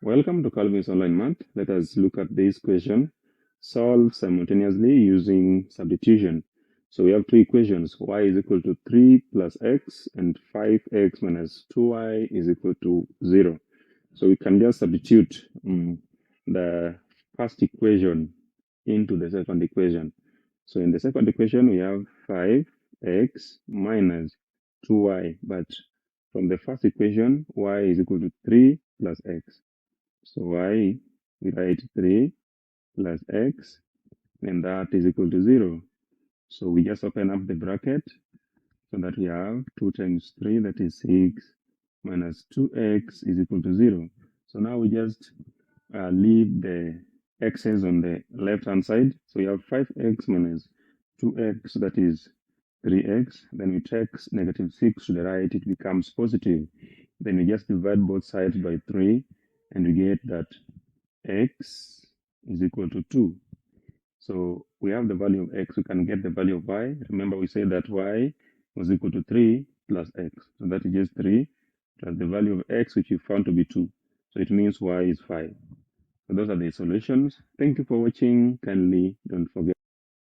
Welcome to Calvin's Online Math. Let us look at this question. Solve simultaneously using substitution. So we have two equations. Y is equal to 3 plus x and 5x minus 2y is equal to 0. So we can just substitute the first equation into the second equation. So in the second equation, we have 5x minus 2y. But from the first equation, y is equal to 3 plus x. So y, we write 3 plus x, and that is equal to 0. So we just open up the bracket so that we have 2 times 3, that is 6, minus 2x is equal to 0. So now we just leave the x's on the left-hand side. So we have 5x minus 2x, that is 3x. Then we take negative 6 to the right, it becomes positive. Then we just divide both sides by 3, and we get that x is equal to 2. So we have the value of x, we can get the value of y. Remember, we said that y was equal to 3 plus x. So that is just 3 plus the value of x, which we found to be 2. So it means y is 5. So those are the solutions. Thank you for watching. Kindly don't forget.